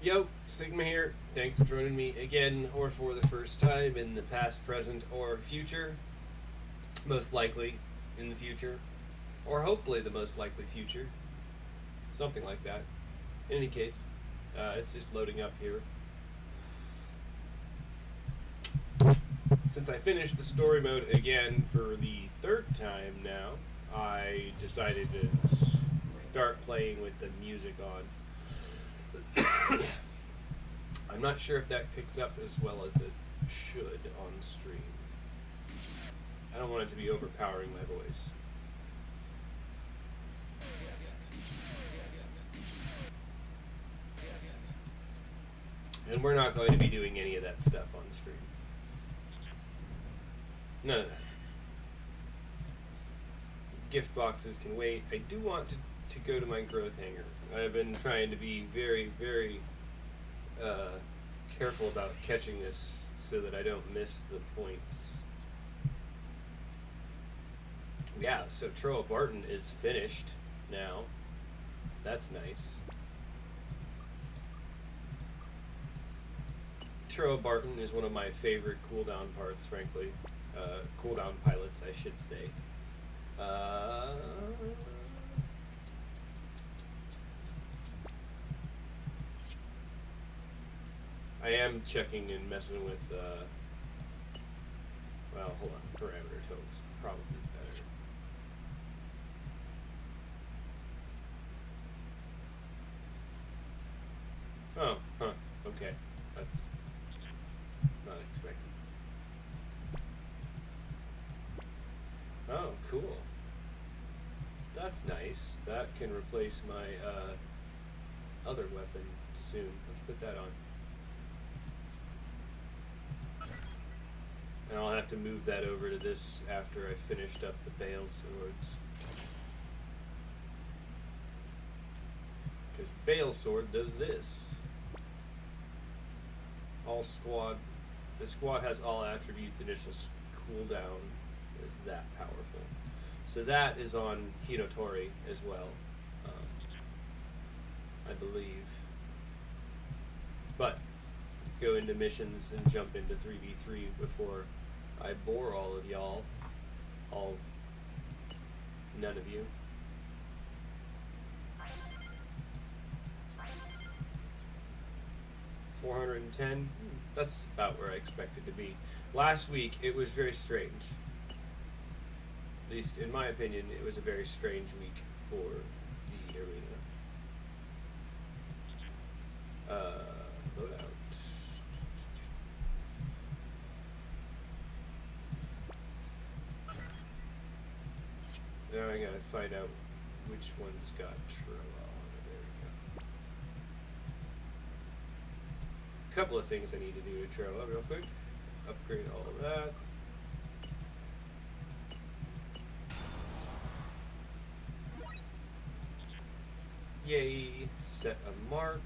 Yo, Sigma here. Thanks for joining me again, or for the first time in the past, present, or future. Most likely in the future, or hopefully the most likely future. Something like that. In any case, it's just loading up here. Since I finished the story mode again for the third time now, I decided to start playing with the music on. I'm not sure if that picks up as well as it should on stream. I don't want it to be overpowering my voice. And we're not going to be doing any of that stuff on stream. None of that. Gift boxes can wait. I do want to go to my growth hanger. I've been trying to be very, very careful about catching this so that I don't miss the points. Yeah, so Troa Barton is finished now. That's nice. Troa Barton is one of my favorite cooldown parts, frankly. Cooldown pilots, I should say. I am checking and messing with, well, hold on, parameter tones, probably better. Oh, huh, okay, that's not expected. Oh, cool. That's nice. That can replace my, other weapon soon. Let's put that on. And I'll have to move that over to this after I finished up the Bale swords. Because Bale sword does this. All squad. The squad has all attributes. Initial cooldown is that powerful. So that is on Hinotori as well. I believe. But let's go into missions and jump into 3v3 before I bore all of y'all. None of you. $410. That's about where I expected to be. Last week it was very strange. At least in my opinion, it was a very strange week for the arena. Load out. Now I gotta find out which one's got Troa on it. There we go. A couple of things I need to do to Troa real quick. Upgrade all of that. Yay, set a mark.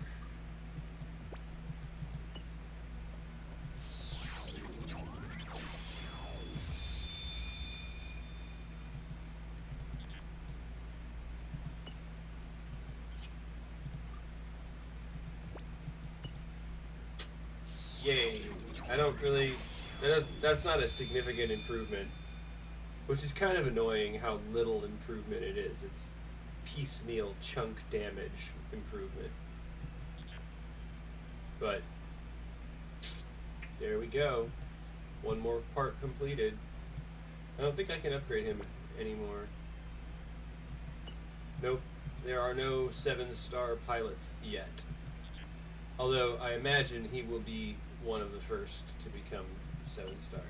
Yay. I don't really, that's not a significant improvement, which is kind of annoying how little improvement it is. It's piecemeal chunk damage improvement. But there we go. One more part completed. I don't think I can upgrade him anymore. Nope. There are no 7-star pilots yet. Although I imagine he will be one of the first to become 7-star.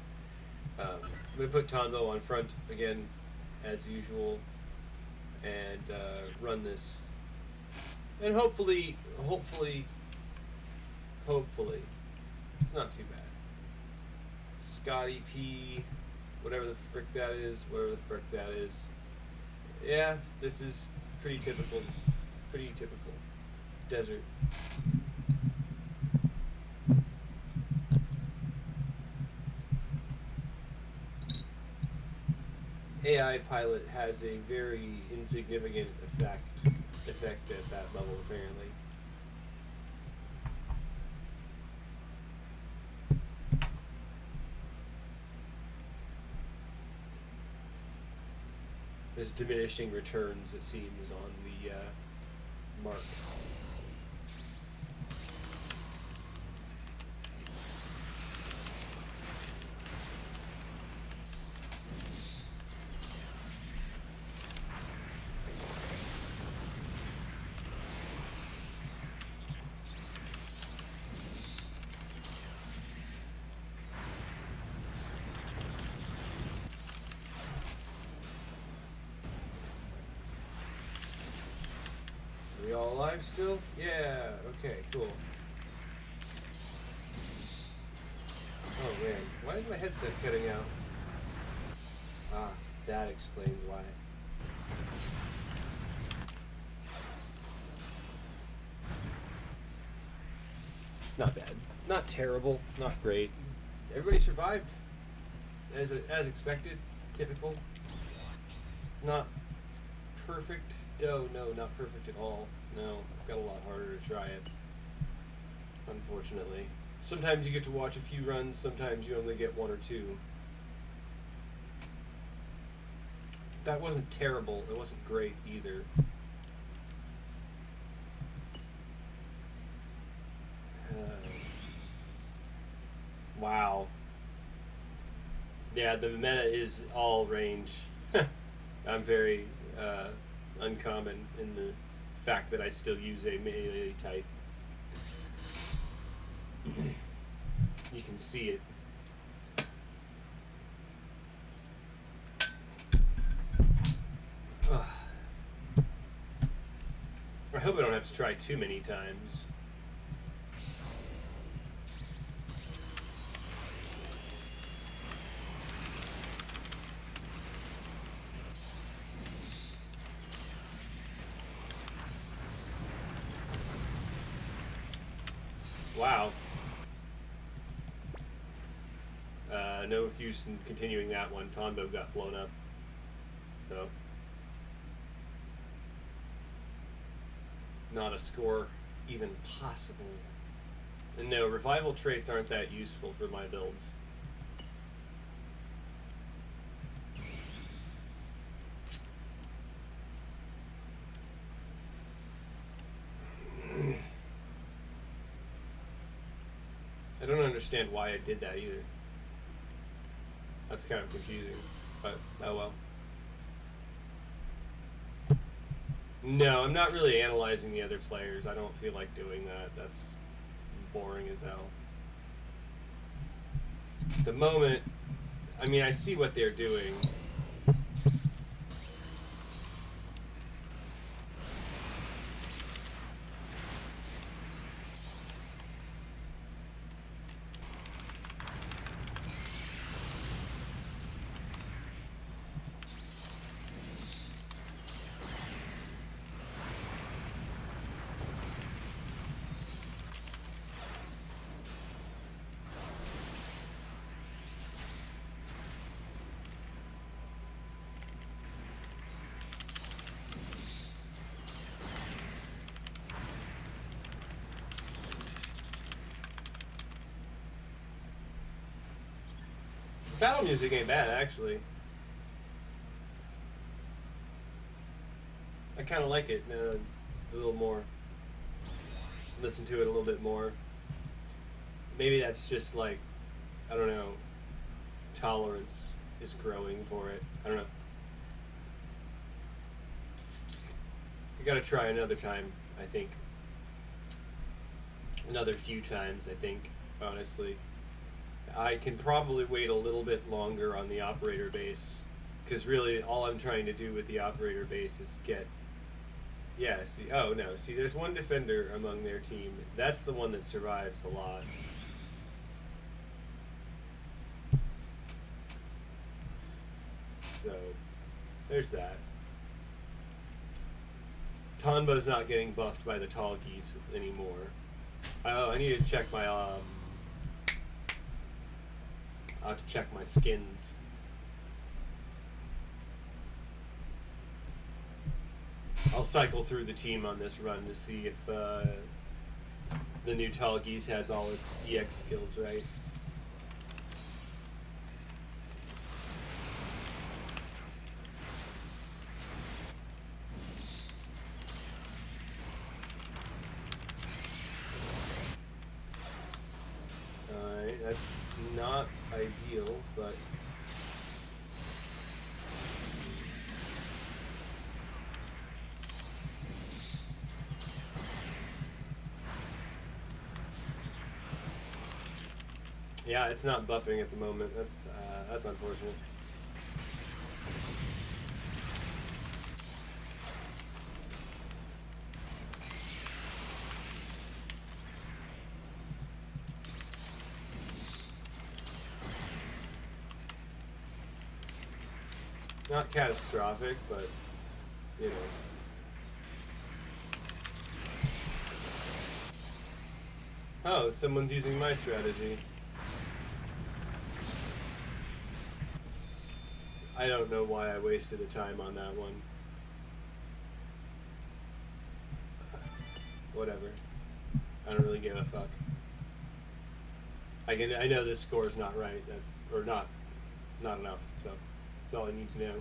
I'm going to put Tondo on front again, as usual, and run this. And hopefully, it's not too bad. Scotty P, whatever the frick that is, Yeah, this is pretty typical. Desert. AI pilot has a very insignificant effect at that level, apparently. There's diminishing returns, it seems, on the marks. Are we all alive still? Yeah, okay, cool. Oh man, why is my headset cutting out? Ah, that explains why. Not bad. Not terrible. Not great. Everybody survived. As expected. Typical. Not perfect. No, not perfect at all. No, I've got a lot harder to try it. Unfortunately. Sometimes you get to watch a few runs, sometimes you only get one or two. That wasn't terrible, it wasn't great either. Wow. Yeah, the meta is all range. I'm very uncommon in the fact that I still use a melee type. You can see it. I hope I don't have to try too many times. Wow. No use in continuing that one. Tondo got blown up. So. Not a score even possible. And no, revival traits aren't that useful for my builds. I don't understand why I did that either. That's kind of confusing, but oh well. No, I'm not really analyzing the other players. I don't feel like doing that. That's boring as hell. At the moment, I mean, I see what they're doing. Battle music ain't bad, actually. I kind of like it a little more. Listen to it a little bit more. Maybe that's just like, I don't know, tolerance is growing for it. I don't know. I gotta try another time, I think. Another few times, I think, honestly. I can probably wait a little bit longer on the operator base, because really all I'm trying to do with the operator base is get... Yeah, see, oh no, see, there's one defender among their team. That's the one that survives a lot. So, there's that. Tonbo's not getting buffed by the tall geese anymore. Oh, I need to check my, I'll have to check my skins. I'll cycle through the team on this run to see if the new tall geese has all its EX skills right. ideal, but yeah, it's not buffing at the moment. That's unfortunate. Not catastrophic, but, you know. Oh, someone's using my strategy. I don't know why I wasted the time on that one. Whatever. I don't really give a fuck. I know this score's not right. Or not enough, so that's all I need to know.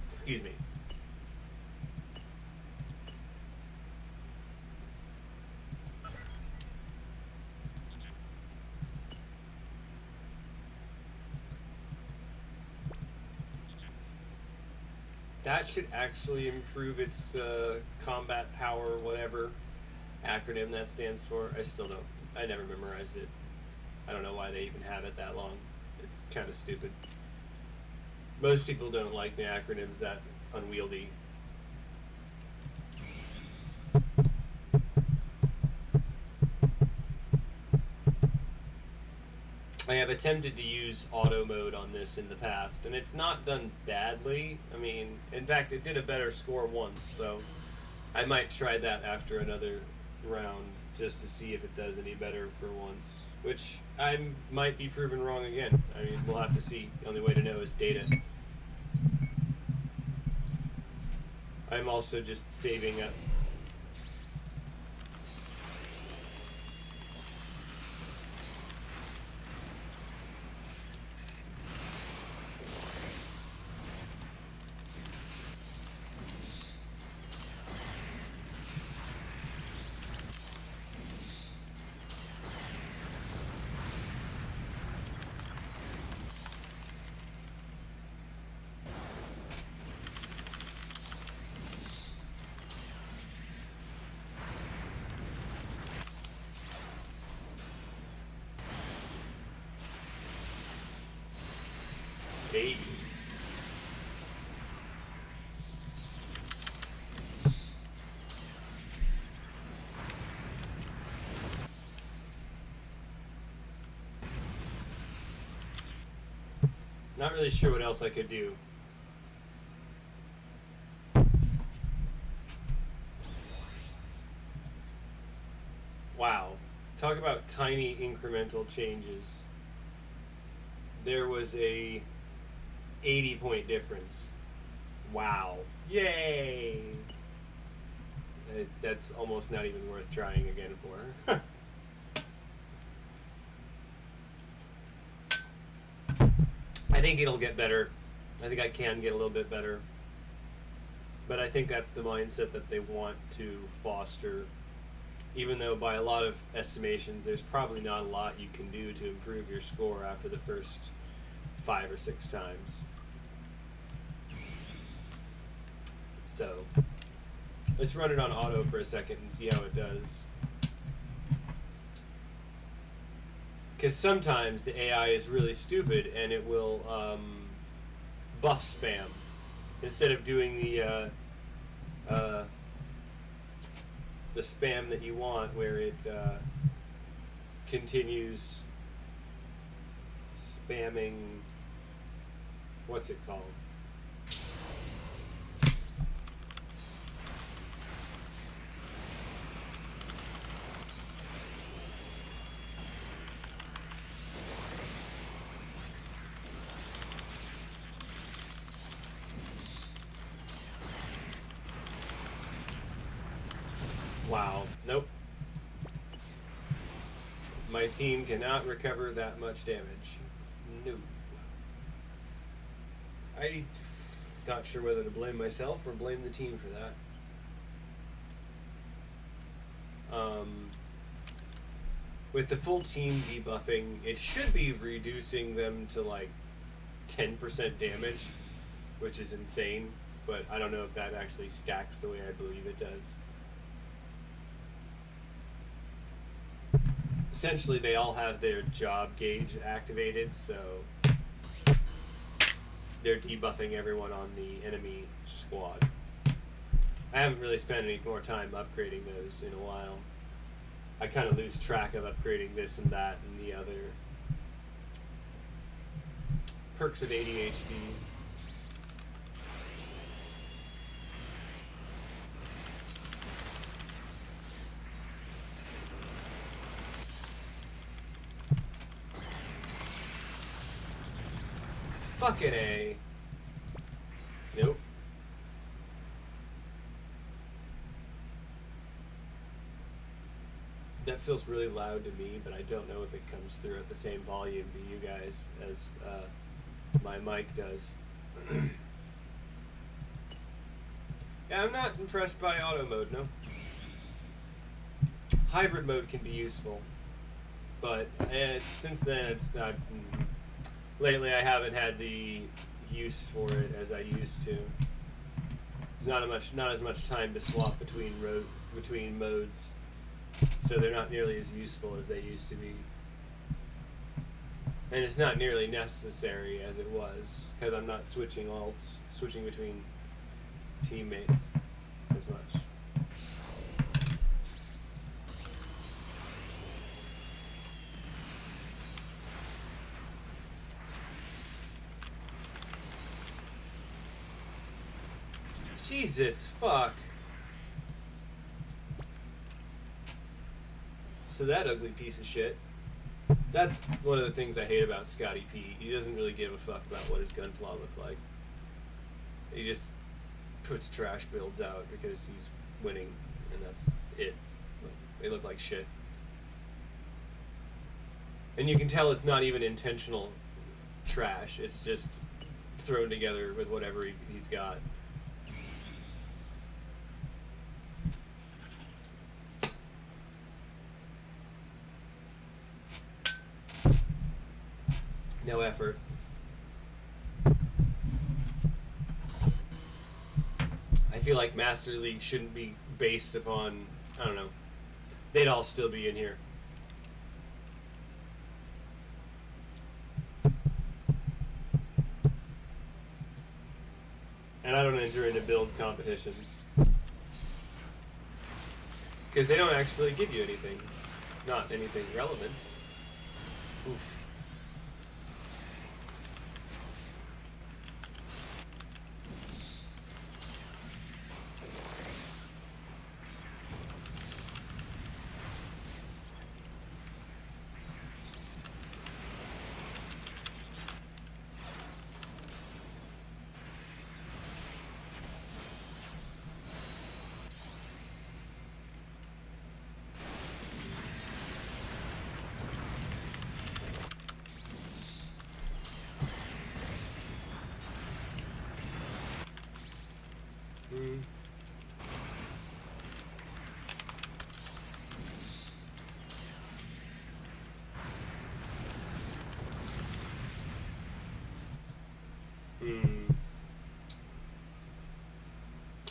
Excuse me. That should actually improve its combat power, whatever acronym that stands for. I still don't. I never memorized it. I don't know why they even have it that long. It's kind of stupid. Most people don't like the acronyms that unwieldy. I have attempted to use auto mode on this in the past, and it's not done badly. I mean, in fact, it did a better score once, so I might try that after another round just to see if it does any better for once, which I might be proven wrong again. I mean, we'll have to see. The only way to know is data. I'm also just saving up. Hey. Not really sure what else I could do. Wow. Talk about tiny incremental changes. There was a 80-point difference. Wow. Yay! That's almost not even worth trying again for. I think it'll get better. I think I can get a little bit better. But I think that's the mindset that they want to foster. Even though by a lot of estimations, there's probably not a lot you can do to improve your score after the first 5 or 6 times. So, let's run it on auto for a second and see how it does. Because sometimes the AI is really stupid and it will buff spam instead of doing the spam that you want, where it continues spamming. What's it called? Wow. Nope. My team cannot recover that much damage. No. I'm not sure whether to blame myself or blame the team for that. With the full team debuffing, it should be reducing them to like 10% damage, which is insane, but I don't know if that actually stacks the way I believe it does. Essentially, they all have their job gauge activated, so they're debuffing everyone on the enemy squad. I haven't really spent any more time upgrading those in a while. I kind of lose track of upgrading this and that and the other. Perks of ADHD. Fucking A. Nope. That feels really loud to me, but I don't know if it comes through at the same volume to you guys as my mic does. Yeah, I'm not impressed by auto mode, no. Hybrid mode can be useful, but since then it's not... Lately I haven't had the use for it as I used to. There's not as much time to swap between modes. So they're not nearly as useful as they used to be. And it's not nearly necessary as it was, because I'm not switching between teammates as much. Jesus, fuck. So that ugly piece of shit. That's one of the things I hate about Scotty P. He doesn't really give a fuck about what his Gunpla look like. He just puts trash builds out because he's winning, and that's it. They look like shit. And you can tell it's not even intentional trash. It's just thrown together with whatever he's got. No effort. I feel like Master League shouldn't be based upon, I don't know, they'd all still be in here. And I don't enter into build competitions. Because they don't actually give you anything. Not anything relevant. Oof.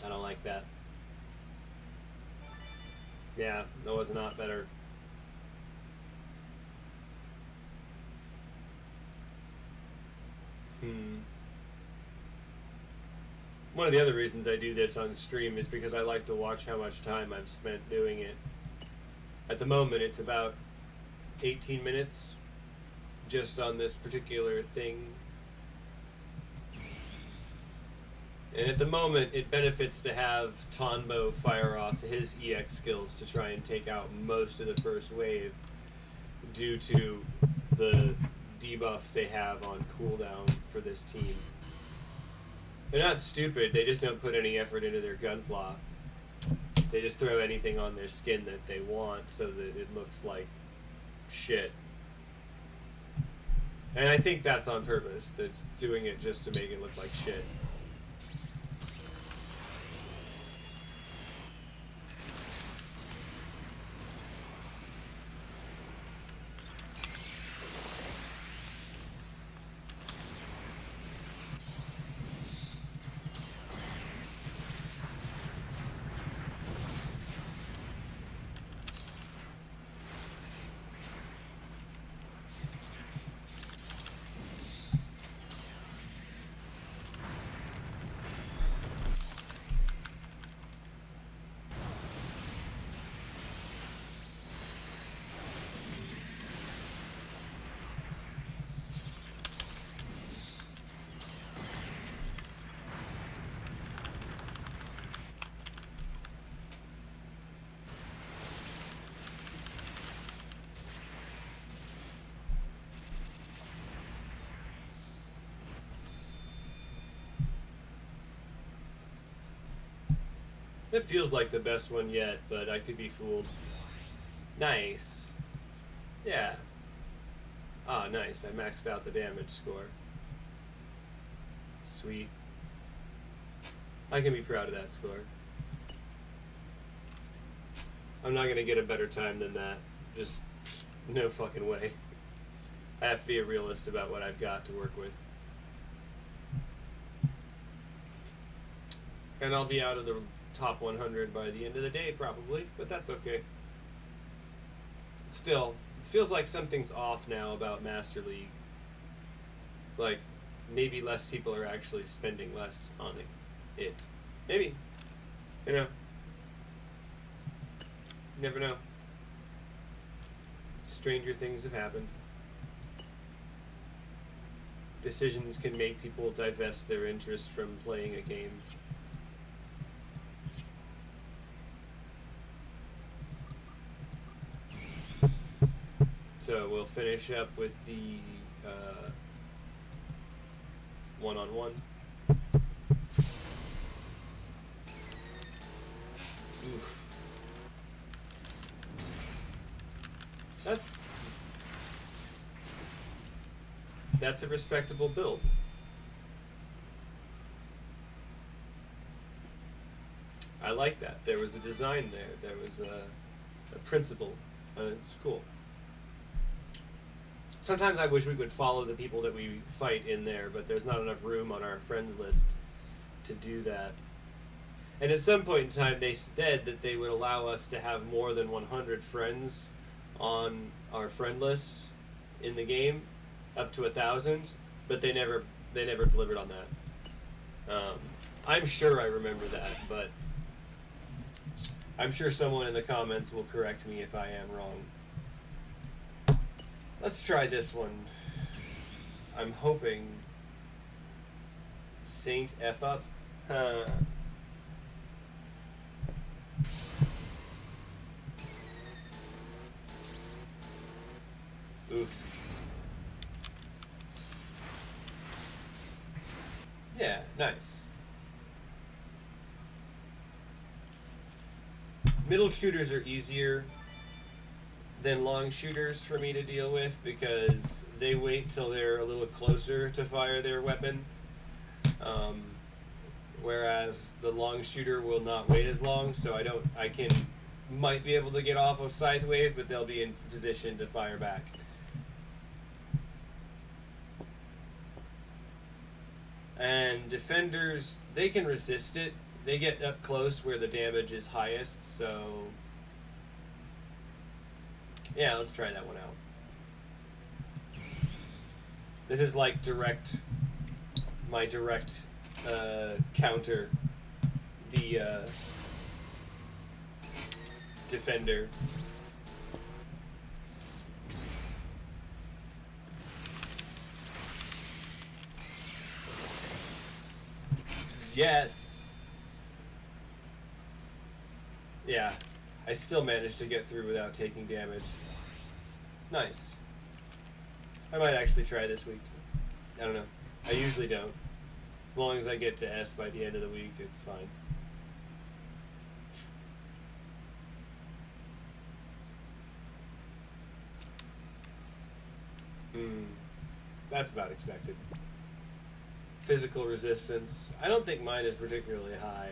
I don't like that. Yeah, that was not better. One of the other reasons I do this on stream is because I like to watch how much time I've spent doing it. At the moment, it's about 18 minutes just on this particular thing. And at the moment, it benefits to have Tonbo fire off his EX skills to try and take out most of the first wave due to the debuff they have on cooldown for this team. They're not stupid, they just don't put any effort into their Gunpla. They just throw anything on their skin that they want so that it looks like shit. And I think that's on purpose, that doing it just to make it look like shit. It feels like the best one yet, but I could be fooled. Nice. Yeah. Ah, nice. I maxed out the damage score. Sweet. I can be proud of that score. I'm not gonna get a better time than that. Just no fucking way. I have to be a realist about what I've got to work with. And I'll be out of the top 100 by the end of the day, probably, but that's okay. Still, it feels like something's off now about Master League. Like, maybe less people are actually spending less on it. Maybe. You know. You never know. Stranger things have happened. Decisions can make people divest their interest from playing a game. So we'll finish up with the one-on-one. Oof. That's a respectable build. I like that. There was a design there. There was a principle. It's cool. Sometimes I wish we could follow the people that we fight in there, but there's not enough room on our friends list to do that. And at some point in time, they said that they would allow us to have more than 100 friends on our friend list in the game, up to 1,000, but they never delivered on that. I'm sure I remember that, but I'm sure someone in the comments will correct me if I am wrong. Let's try this one. I'm hoping Saint F up. Oof. Yeah, nice. Middle shooters are easier than long shooters for me to deal with because they wait till they're a little closer to fire their weapon, whereas the long shooter will not wait as long, so I might be able to get off of Scythe Wave, but they'll be in position to fire back. And defenders, they can resist it. They get up close where the damage is highest, so yeah, let's try that one out. This is like my direct counter, the defender. Yes! Yeah, I still managed to get through without taking damage. Nice. I might actually try this week. I don't know. I usually don't. As long as I get to S by the end of the week, it's fine. Mm, that's about expected. Physical resistance. I don't think mine is particularly high.